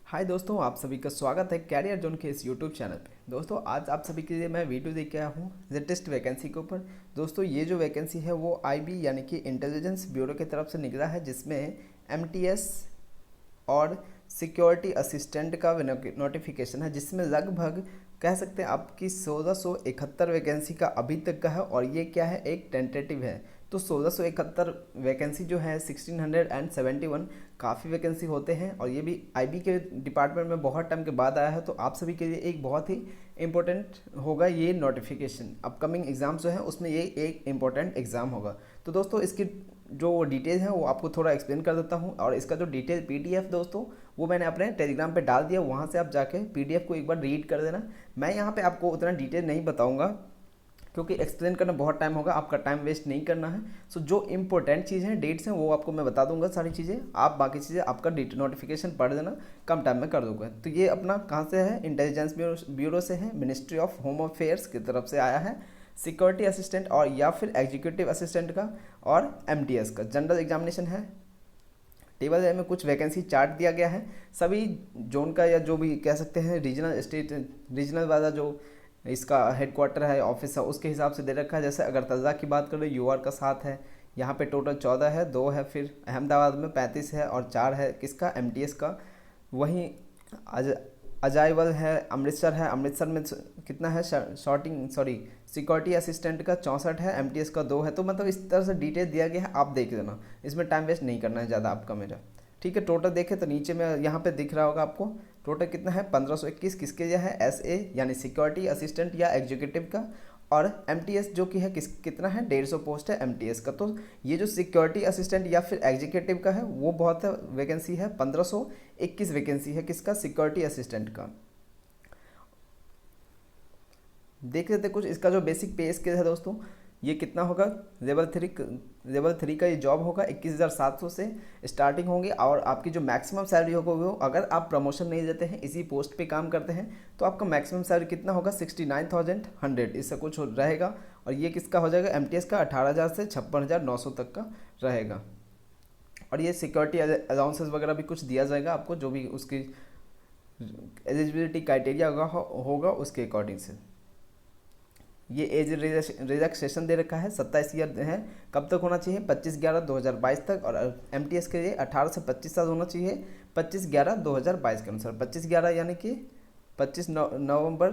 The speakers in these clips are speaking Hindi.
हाय दोस्तों, आप सभी का स्वागत है कैरियर जोन के इस यूट्यूब चैनल पे। दोस्तों आज आप सभी के लिए मैं वीडियो लेके आया हूँ लेटेस्ट वैकेंसी के ऊपर। दोस्तों ये जो वैकेंसी है वो आईबी यानी कि इंटेलिजेंस ब्यूरो की तरफ से निकला है, जिसमें एमटीएस और सिक्योरिटी असिस्टेंट का नोटिफिकेशन है, जिसमें लगभग कह सकते हैं आपकी 1671 वैकेंसी का अभी तक का है। और ये क्या है, एक टेंटेटिव है। तो 1671 वैकेंसी जो है 1671 काफ़ी वैकेंसी होते हैं, और ये भी आईबी के डिपार्टमेंट में बहुत टाइम के बाद आया है। तो आप सभी के लिए एक बहुत ही इम्पोर्टेंट होगा ये नोटिफिकेशन। अपकमिंग एग्ज़ाम जो है उसमें ये एक इम्पोर्टेंट एग्ज़ाम होगा। तो दोस्तों इसकी जो डिटेल है वो आपको थोड़ा एक्सप्लेन कर देता हूँ, और इसका जो डिटेल पीडीएफ दोस्तों वो मैंने अपने टेलीग्राम पे डाल दिया, वहाँ से आप जाके पीडीएफ को एक बार रीड कर देना। मैं यहाँ पे आपको उतना डिटेल नहीं बताऊँगा क्योंकि एक्सप्लेन करना बहुत टाइम होगा, आपका टाइम वेस्ट नहीं करना है। सो जो इंपॉर्टेंट चीज़ें हैं, डेट्स हैं, वो आपको मैं बता दूंगा सारी चीज़ें। आप बाकी चीज़ें आपका नोटिफिकेशन पढ़ देना, कम टाइम में कर दूंगा। तो ये अपना कहाँ से है, इंटेलिजेंस ब्यूरो से है, मिनिस्ट्री ऑफ होम अफेयर्स की तरफ से आया है। सिक्योरिटी असिस्टेंट और या फिर एग्जीक्यूटिव असिस्टेंट का और एमटीएस का जनरल एग्जामिनेशन है। टेबल में कुछ वैकेंसी चार्ट दिया गया है सभी जोन का, या जो भी कह सकते हैं रीजनल स्टेट रीजनल वाला जो इसका हेडक्वार्टर है, ऑफिस है, उसके हिसाब से दे रखा है। जैसे अगरतला की बात करें, यूआर का 7 है, यहाँ पे टोटल 14 है, 2 है, फिर अहमदाबाद में 35 है और 4 है किसका, एमटीएस का। वहीं अज अजाइवल है, अमृतसर है, अमृतसर में कितना है, सिक्योरिटी असिस्टेंट का 64 है, एमटीएस का 2 है। तो मतलब इस तरह से डिटेल दिया गया है, आप देख लेना, इसमें टाइम वेस्ट नहीं करना है ज़्यादा आपका मेरा। ठीक है, टोटल देखें तो नीचे में यहाँ पे दिख रहा होगा आपको, टोटल कितना है 1521 किसके लिए है, एसए यानी सिक्योरिटी असिस्टेंट या एग्जीक्यूटिव का। और एमटीएस जो कि है कितना है, 150 पोस्ट है एमटीएस का। तो ये जो सिक्योरिटी असिस्टेंट या फिर एग्जीक्यूटिव का है वो बहुत वैकेंसी है, 1521 वैकेंसी है किसका, सिक्योरिटी असिस्टेंट का। देख लेते कुछ इसका जो बेसिक पे स्केल है दोस्तों, ये कितना होगा। लेवल थ्री का ये जॉब होगा, 21,700 से स्टार्टिंग होंगे। और आपकी जो मैक्सिमम सैलरी होगा वो, अगर आप प्रमोशन नहीं देते हैं, इसी पोस्ट पे काम करते हैं, तो आपका मैक्सिमम सैलरी कितना होगा, 69,100 इससे कुछ रहेगा। और ये किसका हो जाएगा, एमटीएस का 18,000 से 56,900 तक का रहेगा। और ये सिक्योरिटी अलाउंसेस वगैरह भी कुछ दिया जाएगा आपको, जो भी उसकी एलिजिबिलिटी क्राइटेरिया होगा उसके अकॉर्डिंग से। ये एज रिलैक्सेशन दे रखा है, 27 ईयर है। कब तक होना चाहिए, 25/11/2022 तक। और एमटीएस के लिए 18 से 25 साल होना चाहिए, 25/11/2022 के अनुसार। 25/11 यानी कि 25 नवंबर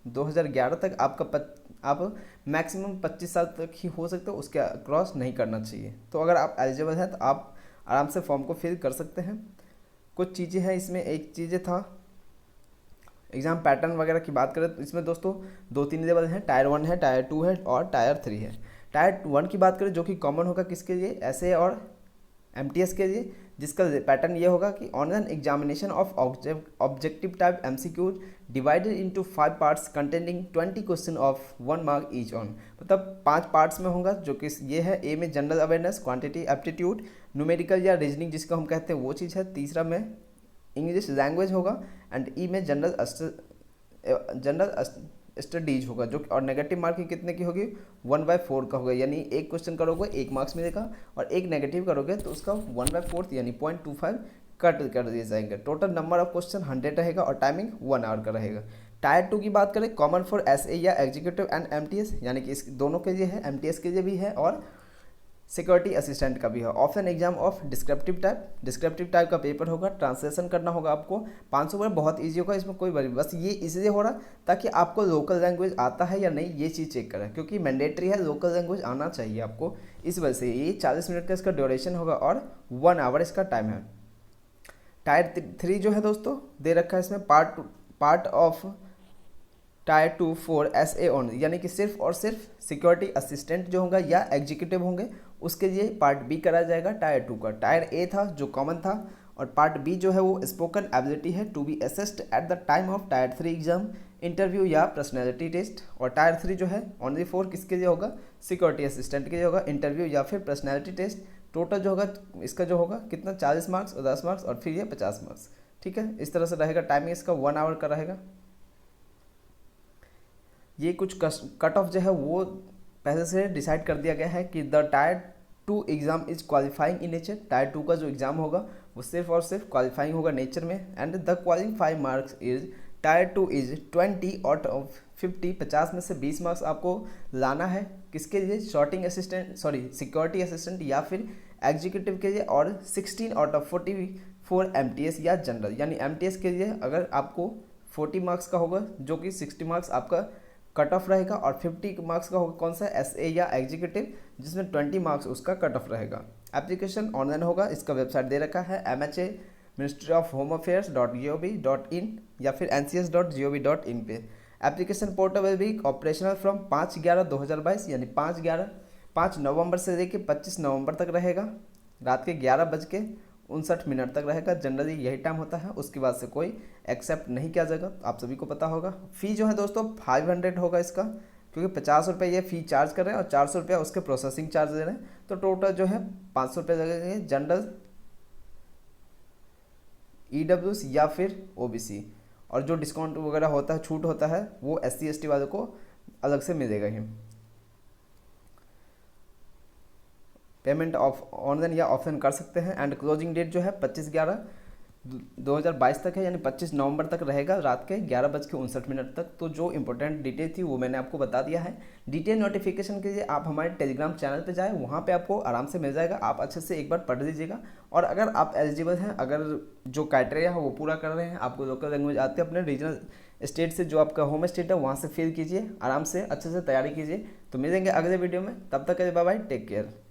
2011 तक आपका आप मैक्सिमम 25 साल तक ही हो सकते हो, उसके क्रॉस नहीं करना चाहिए। तो अगर आप एलिजिबल हैं तो आप आराम से फॉर्म को फिल कर सकते हैं। कुछ चीज़ें हैं इसमें, एक चीज़ें था एग्ज़ाम पैटर्न वगैरह की बात करें तो इसमें दोस्तों 2-3 लेवल हैं, टायर 1 है, टायर 2 है और टायर 3 है। टायर 1 की बात करें जो कि कॉमन होगा किसके लिए, एसए और एमटीएस के लिए, जिसका पैटर्न ये होगा कि online examination of objective type MCQs divided into 5 parts containing 20 question of 1 mark each on. मतलब 5 पार्ट्स में होगा, जो कि ये है, ए में general awareness, quantity aptitude, numerical या रीजनिंग जिसको हम कहते हैं वो चीज़ है। तीसरा में इंग्लिश लैंग्वेज होगा, एंड ई में जनरल स्टडीज होगा, जो और नेगेटिव मार्किंग कितने की होगी, 1/4 का होगा। यानी एक क्वेश्चन करोगे 1 मार्क्स मिलेगा, और एक नेगेटिव करोगे तो उसका 1/4 यानी 0.25 कट कर दिए जाएंगे। टोटल नंबर ऑफ क्वेश्चन 100 रहेगा और टाइमिंग 1 आवर का रहेगा। टायर 2 की बात करें, कॉमन फॉर एसए या एग्जीक्यूटिव एंड एमटीएस, यानी कि इस दोनों के लिए है, एमटीएस के लिए भी है और सिक्योरिटी असिस्टेंट का भी है। Option exam of descriptive type का पेपर होगा, ट्रांसलेशन करना होगा आपको। 500 वर्ड बहुत इजी होगा, इसमें कोई वरी, बस ये इसलिए हो रहा ताकि आपको लोकल लैंग्वेज आता है या नहीं ये चीज़ चेक करें, क्योंकि मैंडेटरी है, लोकल लैंग्वेज आना चाहिए आपको। इस वजह से ये 40 मिनट का इसका ड्यूरेशन होगा और 1 आवर इसका टाइम है। टायर 3 जो है दोस्तों दे रखा है इसमें, part of tier 2 4 SA only, यानी कि सिर्फ और सिर्फ सिक्योरिटी असिस्टेंट जो होगा या एग्जीक्यूटिव होंगे उसके लिए पार्ट बी कराया जाएगा टायर 2 का। टायर ए था जो कॉमन था, और पार्ट बी जो है वो स्पोकन एबिलिटी है to be assessed at the time of tier 3 exam, interview या पर्सनैलिटी टेस्ट। और टायर 3 जो है ओनली 4 किसके लिए होगा, सिक्योरिटी असिस्टेंट के लिए होगा, इंटरव्यू या फिर पर्सनैलिटी टेस्ट। टोटल जो होगा इसका जो होगा कितना, 40 मार्क्स और 10 मार्क्स और फिर ये 50 मार्क्स। ठीक है, इस तरह से रहेगा। टाइमिंग इसका 1 आवर का रहेगा। ये कुछ कट ऑफ जो है वो पहले से डिसाइड कर दिया गया है कि the tyre 2 exam is qualifying in nature. Tyre 2 का जो एग्ज़ाम होगा वो सिर्फ और सिर्फ क्वालिफाइंग होगा नेचर में। And the qualifying marks is tyre 2 is 20 out of 50, 50 में से 20 मार्क्स आपको लाना है। किसके लिए? Sorting assistant, sorry security assistant या फिर एग्जीक्यूटिव के लिए। और 16 आउट ऑफ 44 MTS या जनरल, यानी MTS के लिए अगर आपको 40 मार्क्स का होगा जो कि 60 मार्क्स आपका कट ऑफ रहेगा, और 50 मार्क्स का होगा कौन सा? SA या एग्जीक्यूटिव, जिसमें 20 मार्क्स उसका कट ऑफ रहेगा। एप्लीकेशन ऑनलाइन होगा, इसका वेबसाइट दे रखा है MHA ministry of home affairs .gov.in या फिर NCS.gov.in पे। Application portal will be operational from 5/11/2022, यानी 5 नवंबर से लेकर 25 नवंबर तक रहेगा। रात के 11:59 तक रहेगा। जनरली यही टाइम होता है, उसके बाद से कोई एक्सेप्ट नहीं किया जाएगा, आप सभी को पता होगा। फ़ी जो है दोस्तों 500 होगा इसका, क्योंकि 50 रुपये ये फ़ी चार्ज कर रहे हैं और 400 रुपया उसके प्रोसेसिंग चार्ज दे रहे हैं, तो टोटल जो है 500 रुपये लगेंगे जनरल, EWS या फिर OBC। और जो डिस्काउंट वगैरह होता है, छूट होता है, वो SC ST वालों को अलग से मिलेगा ही। पेमेंट ऑफ ऑनलाइन या ऑफलाइन कर सकते हैं। एंड क्लोजिंग डेट जो है 25/11/2022 तक है, यानी 25 नवंबर तक रहेगा रात के 11:59 तक। तो जो इंपॉर्टेंट डिटेल थी वो मैंने आपको बता दिया है। डिटेल नोटिफिकेशन के लिए आप हमारे टेलीग्राम चैनल पे जाएं, वहाँ पे आपको आराम से मिल जाएगा, आप अच्छे से एक बार पढ़ लीजिएगा। और अगर आप एलिजिबल हैं, अगर जो क्राइटेरिया है वो पूरा कर रहे हैं, आपको लोकल लैंग्वेज आती है, अपने रीजनल स्टेट से जो आपका होम स्टेट है वहाँ से फिल कीजिए, आराम से अच्छे से तैयारी कीजिए। तो मिलेंगे अगले वीडियो में, तब तक के लिए बाय बाय, टेक केयर।